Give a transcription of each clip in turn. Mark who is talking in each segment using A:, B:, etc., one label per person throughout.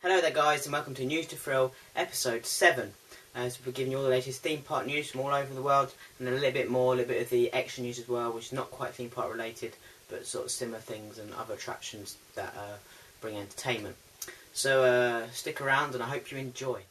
A: Hello there guys, and welcome to News to Thrill episode 7. So we're giving you all the latest theme park news from all over the world, and a little bit of the extra news as well, which is not quite theme park related, but sort of similar things and other attractions that bring entertainment. So stick around and I hope you enjoy.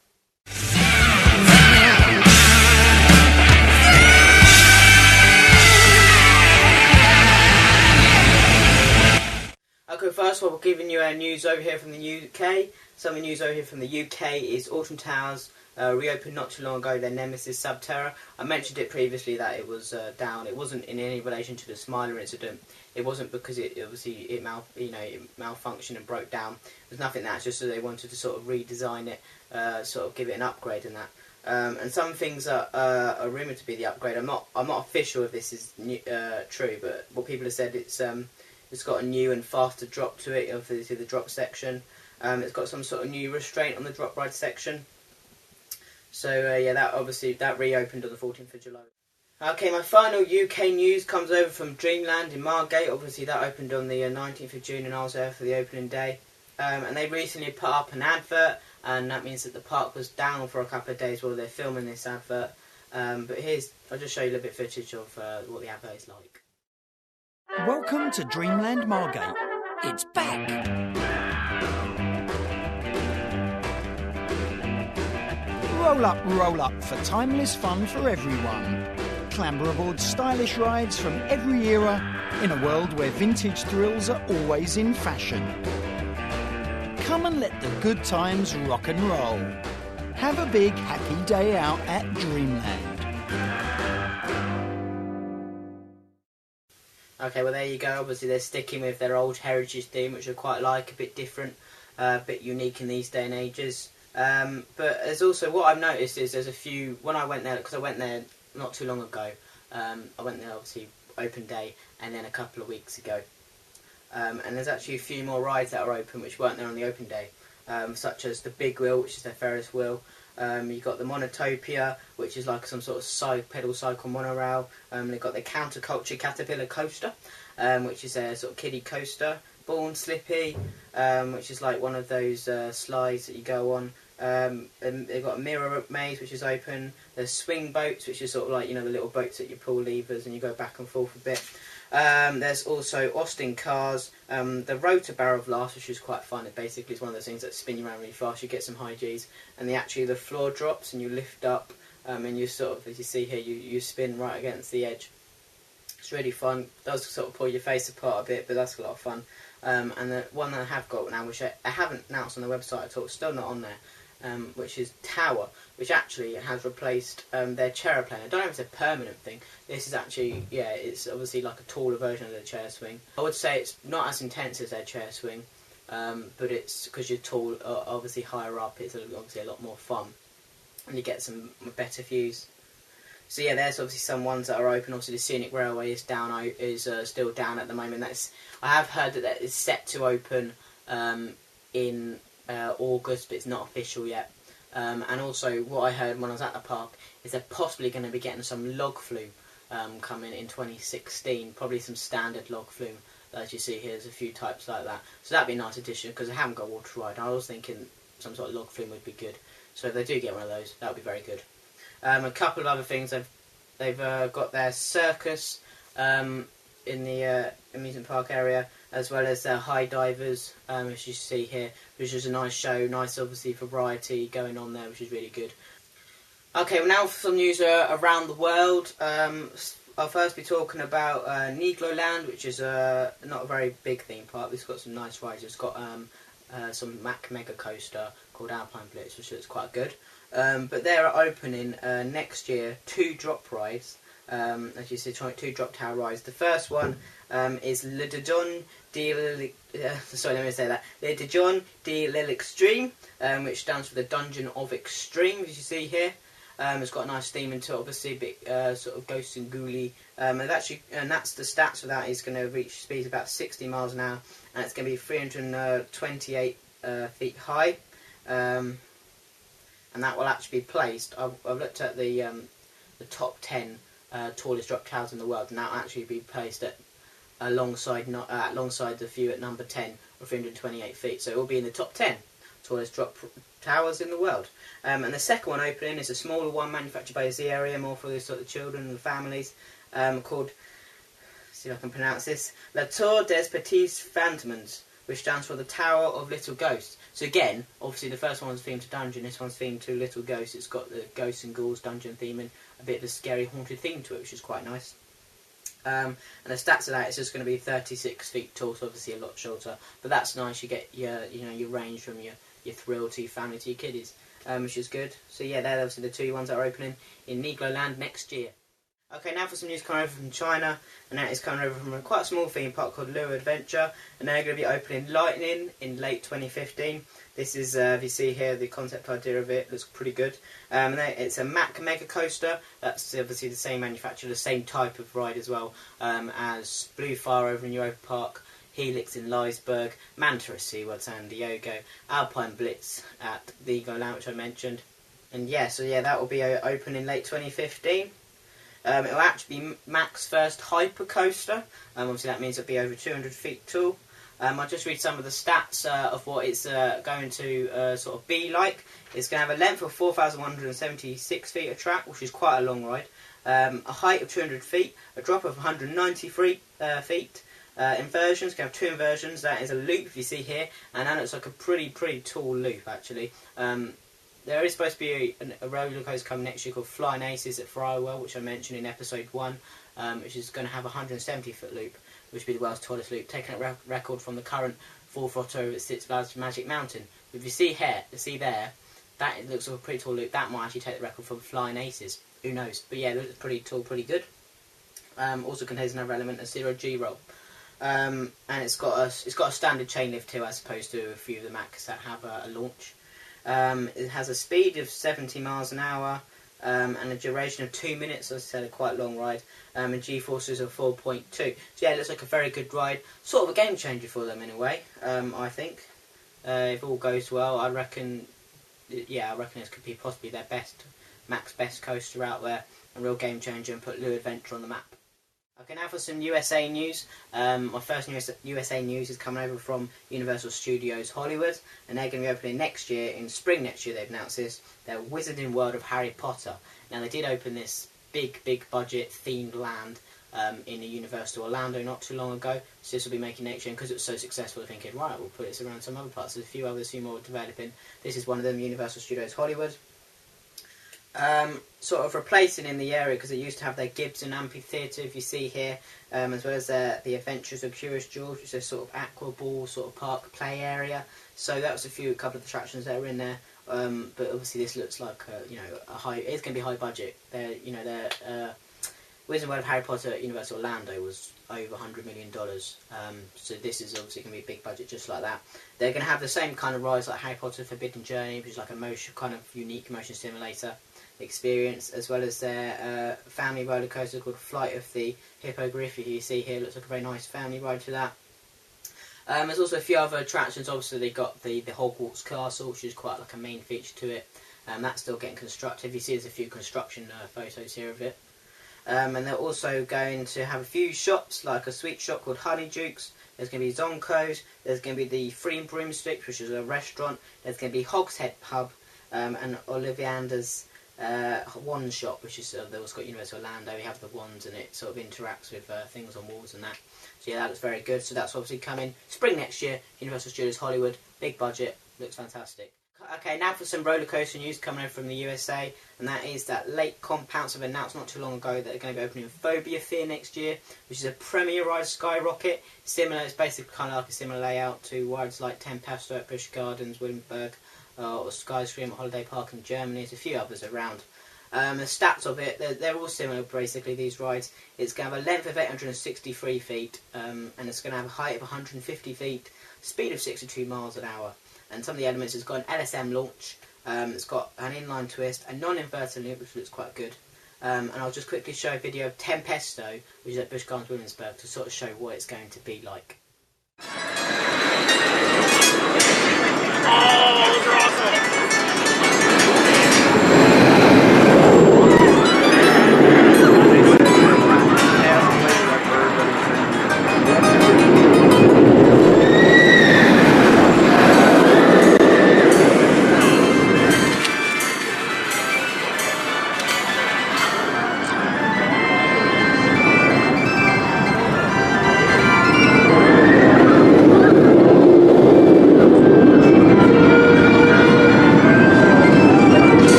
A: Okay, first of all, we're giving you news over here from the UK. Some of the news over here from the UK is Alton Towers reopened not too long ago, their nemesis Subterra. I mentioned it previously that it was down. It wasn't in any relation to the Smiler incident. It wasn't because it malfunctioned and broke down. There's nothing that. It's just that they wanted to sort of redesign it, sort of give it an upgrade and that. And some things are rumoured to be the upgrade. I'm not official if this is true, but what people have said it's got a new and faster drop to it, obviously the drop section. It's got some sort of new restraint on the drop ride section. So yeah, that reopened on the 14th of July. Okay, my final UK news comes over from Dreamland in Margate. Obviously that opened on the 19th of June and I was there for the opening day. And they recently put up an advert, and that means that the park was down for a couple of days while they're filming this advert. But I'll just show you a little bit of footage of what the advert is like.
B: Welcome to Dreamland Margate. It's back! Roll up for timeless fun for everyone. Clamber aboard stylish rides from every era in a world where vintage thrills are always in fashion. Come and let the good times rock and roll. Have a big happy day out at Dreamland.
A: Okay, well there you go. Obviously they're sticking with their old heritage theme, which I quite like, a bit different, a bit unique in these day and ages. But there's also, what I've noticed is there's a few, when I went there, because I went there not too long ago, I went there obviously open day and then a couple of weeks ago. And there's actually a few more rides that are open which weren't there on the open day, such as the Big Wheel, which is their Ferris wheel. You've got the Monotopia, which is like some sort of pedal cycle monorail. They've got the Counterculture Caterpillar Coaster, which is a sort of kiddie coaster. Born Slippy, which is like one of those slides that you go on. And they've got a Mirror Maze, which is open. There's Swing Boats, which is sort of like, you know, the little boats that you pull levers and you go back and forth a bit. There's also Austin Cars, the Rotor Barrel Blast, which is quite fun. It basically is one of those things that spin you around really fast. You get some high Gs, and the floor drops and you lift up, and you sort of, as you see here, you spin right against the edge. It's really fun. It does sort of pull your face apart a bit, but that's a lot of fun. And the one that I have got now, which I haven't announced on the website at all, it's still not on there, which is Tower, which actually has replaced their chair plane. I don't know if it's a permanent thing. This is actually, yeah, it's obviously like a taller version of the chair swing. I would say it's not as intense as their chair swing, but it's because you're tall, obviously higher up, it's obviously a lot more fun, and you get some better views. So yeah, there's obviously some ones that are open. Obviously the Scenic Railway is still down at the moment. I have heard that is set to open in August, but it's not official yet. And also what I heard when I was at the park is they're possibly going to be getting some log flume coming in 2016. Probably some standard log flume. As you see here, there's a few types like that. So that'd be a nice addition, because I haven't got a water ride. I was thinking some sort of log flume would be good. So if they do get one of those, that would be very good. A couple of other things, they've got their circus in the amusement park area, as well as their high divers, as you see here, which is a nice show, nice obviously variety going on there, which is really good. Okay, well now for some news around the world. I'll first be talking about Negloland, which is not a very big theme park. It's got some nice rides. It's got some Mack mega coaster called Alpine Blitz, which looks quite good. But they're opening next year 2 drop rides. As you see, 2 drop tower rides. The first one is Le Dijon de l'Extreme, which stands for the Dungeon of Extreme, as you see here. It's got a nice theme into it, obviously a bit sort of ghost and ghouly. And that's the stats for that. Is going to reach speeds about 60 miles an hour, and it's going to be 328 feet high. And that will actually be placed. I've looked at the top 10 tallest drop towers in the world, and that will actually be placed alongside the view at number 10 of 328 feet. So it will be in the top 10. tallest drop towers in the world. And the second one opening is a smaller one manufactured by Z Area, more for the sort of children and families, called, see if I can pronounce this, La Tour des Petits Fantômes, which stands for the Tower of Little Ghosts. So again, obviously the first one's themed to dungeon, this one's themed to little ghosts. It's got the ghosts and ghouls dungeon theme and a bit of a scary haunted theme to it, which is quite nice. And the stats of that, it's just going to be 36 feet tall, so obviously a lot shorter. But that's nice. You get your range from your thrill to your family to your kiddies, which is good. So yeah, they're obviously the two ones that are opening in Legoland next year. Okay, now for some news coming over from China, and that is coming over from a quite a small theme park called Lewa Adventure, and they're going to be opening Lightning in late 2015. This is, if you see here, the concept idea of it looks pretty good. It's a Mack mega coaster. That's obviously the same manufacturer, the same type of ride as well, as Blue Fire over in Europa Park, Helix in Leisburg, Manta at SeaWorld San Diego, Alpine Blitz at Legoland, which I mentioned. And yeah, so yeah, that will be open in late 2015. It will actually be Mack's first hypercoaster. Obviously that means it'll be over 200 feet tall. I'll just read some of the stats of what it's going to sort of be like. It's going to have a length of 4,176 feet of track, which is quite a long ride. A height of 200 feet, a drop of 193 feet. Inversions, you can have two inversions. That is a loop, if you see here, and that looks like a pretty tall loop actually. There is supposed to be a roller coaster coming next year called Flying Aces at Firewell, which I mentioned in episode 1, which is going to have a 170-foot loop, which will be the world's tallest loop, taking a record from the current 4th Otto at Six Flags Magic Mountain. If you see there, that it looks like a pretty tall loop. That might actually take the record from Flying Aces. Who knows? But yeah, it looks pretty tall, pretty good. Also contains another element, a 0G roll. And it's got a standard chain lift too, as opposed to a few of the Macks that have a launch. It has a speed of 70 miles an hour and a duration of 2 minutes, as I said, a quite long ride, and G-forces of 4.2. So yeah, it looks like a very good ride, sort of a game changer for them in a way, I think. If all goes well, I reckon this could be possibly their Mack's best coaster out there, a real game changer, and put Lewa Adventure on the map. Okay, now for some USA news. My first USA news is coming over from Universal Studios Hollywood, and they're going to be opening next year, in spring next year they've announced this, their Wizarding World of Harry Potter. Now they did open this big budget themed land in the Universal Orlando not too long ago, so this will be making next year, and because it was so successful they're thinking, right, we'll put this around some other parts. There's a few others who are more developing. This is one of them, Universal Studios Hollywood. Sort of replacing in the area, because it used to have their Gibson Amphitheatre, if you see here, as well as the Adventures of Curious George, which is a sort of aqua ball sort of park play area. So that was a couple of attractions that were in there. But obviously this looks like it's going to be high budget. Wizarding World of Harry Potter at Universal Orlando was over $100 million. So this is obviously going to be a big budget just like that. They're going to have the same kind of rides like Harry Potter Forbidden Journey, which is like a kind of unique motion simulator experience, as well as their family roller coaster called Flight of the Hippogriff. You see here, looks like a very nice family ride to that. There's also a few other attractions. Obviously they got the Hogwarts Castle, which is quite like a main feature to it. That's still getting constructed. You see there's a few construction photos here of it. And they're also going to have a few shops, like a sweet shop called Honeydukes. There's going to be Zonko's. There's going to be the Free Broomsticks, which is a restaurant. There's going to be Hogshead Pub and Ollivander's wand shop, which is they've also got Universal Orlando. You have the wands, and it sort of interacts with things on walls and that. So yeah, that looks very good. So that's obviously coming spring next year. Universal Studios Hollywood, big budget, looks fantastic. Okay, now for some roller coaster news coming over from the USA, and that is that Lake Compounce have announced not too long ago that they're going to be opening Phobia Fear next year, which is a premier ride, Skyrocket. Similar, it's basically kind of like a similar layout to rides like Tempesto at Busch Gardens, Williamsburg, or Skyscream at Holiday Park in Germany. There's a few others around. The stats of it, they're all similar basically, these rides. It's going to have a length of 863 feet, and it's going to have a height of 150 feet, speed of 62 miles an hour. And some of the elements, it's got an LSM launch, it's got an inline twist, a non-inverted loop, which looks quite good. And I'll just quickly show a video of Tempesto, which is at Busch Gardens, Williamsburg, to sort of show what it's going to be like.
C: Oh, those are awesome!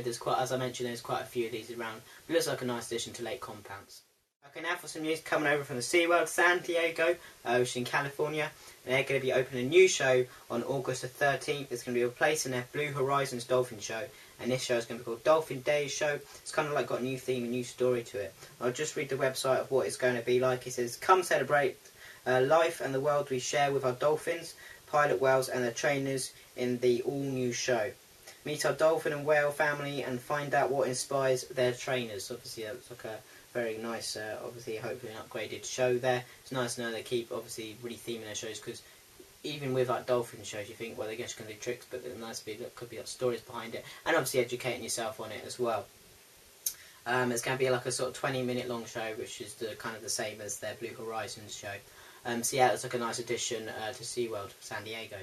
A: there's quite, as I mentioned, there's quite a few of these around. It looks like a nice addition to lake compounds. Okay, now for some news coming over from the SeaWorld San Diego, which is in California. And they're going to be opening a new show on August the 13th. It's going to be replacing their Blue Horizons Dolphin Show. And this show is going to be called Dolphin Days Show. It's kind of like got a new theme, a new story to it. I'll just read the website of what it's going to be like. It says, come celebrate life and the world we share with our dolphins, pilot whales and their trainers in the all-new show. Meet our dolphin and whale family and find out what inspires their trainers. Obviously, that's like a very nice, obviously, hopefully an upgraded show there. It's nice to know they keep, obviously, really theming their shows, because even with like dolphin shows, you think, well, they're just going to do tricks, but there's nice to be, there could be like stories behind it, and obviously educating yourself on it as well. It's going to be like a sort of 20-minute long show, which is the kind of the same as their Blue Horizons show. So yeah, it's like a nice addition to SeaWorld San Diego.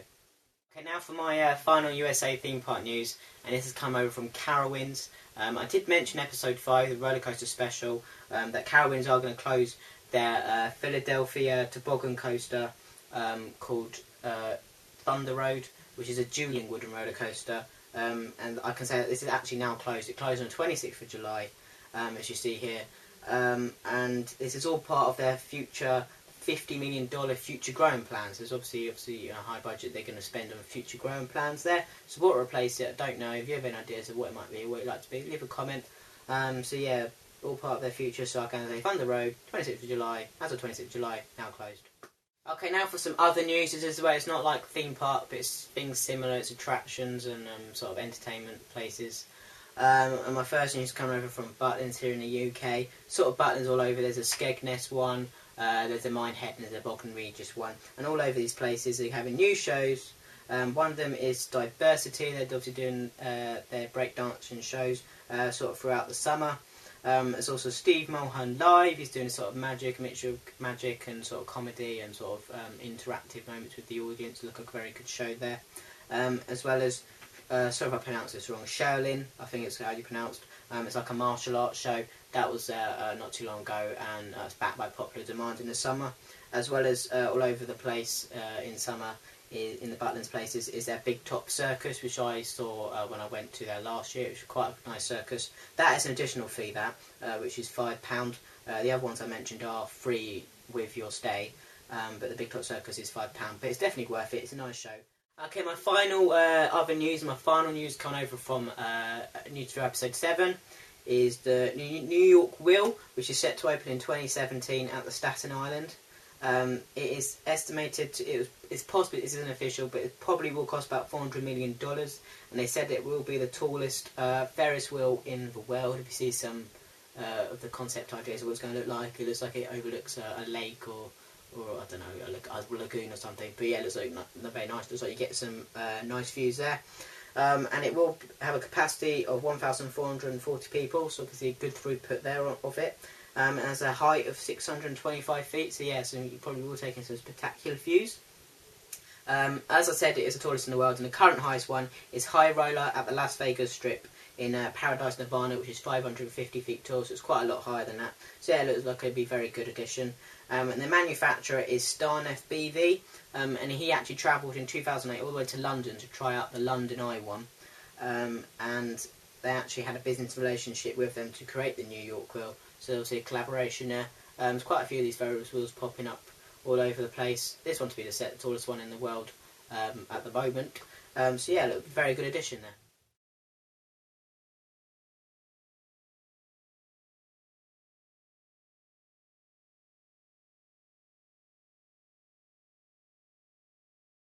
A: Okay, now for my final USA theme park news, and this has come over from Carowinds. I did mention episode 5, the roller coaster special, that Carowinds are going to close their Philadelphia toboggan coaster called Thunder Road, which is a dueling wooden roller coaster. And I can say that this is actually now closed. It closed on the 26th of July, as you see here. And this is all part of their future $50 million future growing plans. There's obviously a high budget they're going to spend on future growing plans there. So what will replace it, I don't know. If you have any ideas of what it might be or what it'd like to be, leave a comment. So yeah, all part of their future. So I can say Thunder Road, 26th of July, as of 26th of July, now closed. Okay, now for some other news. This is where it's not like theme park, but it's things similar. It's attractions and sort of entertainment places. And my first news is coming over from Butlins here in the UK. Sort of Butlins all over. There's a Skegness one. There's a Minehead and there's a Bognor Regis one, and all over these places they're having new shows. One of them is Diversity. They're obviously doing their breakdancing shows sort of throughout the summer. There's also Steve Mulhern Live. He's doing a sort of mixture of magic and sort of comedy and sort of interactive moments with the audience. Look, a very good show there. As well as, sorry if I pronounced this wrong, Shaolin, I think it's how you pronounced. It's like a martial arts show. That was not too long ago, and it's backed by popular demand in the summer. As well as all over the place in summer, in the Butlins places, is their Big Top Circus, which I saw when I went to there last year. It was quite a nice circus. That is an additional fee, which is £5. The other ones I mentioned are free with your stay, but the Big Top Circus is £5. But it's definitely worth it. It's a nice show. Okay, my final other news, coming over from news for episode 7, is the New York Wheel, which is set to open in 2017 at the Staten Island. It is estimated, it's possible, this isn't official, but it probably will cost about $400 million, and they said it will be the tallest Ferris wheel in the world. If you see some of the concept ideas of what it's going to look like, it looks like it overlooks a lake or I don't know, a lagoon or something. But yeah, it looks like very nice. It looks like you get some nice views there. And it will have a capacity of 1,440 people, so obviously a good throughput there of it. And has a height of 625 feet, so yeah, so you probably will take in some spectacular views. As I said, it is the tallest in the world, and the current highest one is High Roller at the Las Vegas Strip in Paradise, Nevada, which is 550 feet tall, so it's quite a lot higher than that. So yeah, it looks like it'd be a very good addition. And the manufacturer is Starnef BV, and he actually travelled in 2008 all the way to London to try out the London Eye one, and they actually had a business relationship with them to create the New York Wheel, so obviously a collaboration there. There's quite a few of these Ferris wheels popping up all over the place. This one to be the tallest one in the world at the moment. So yeah, look, very good addition there.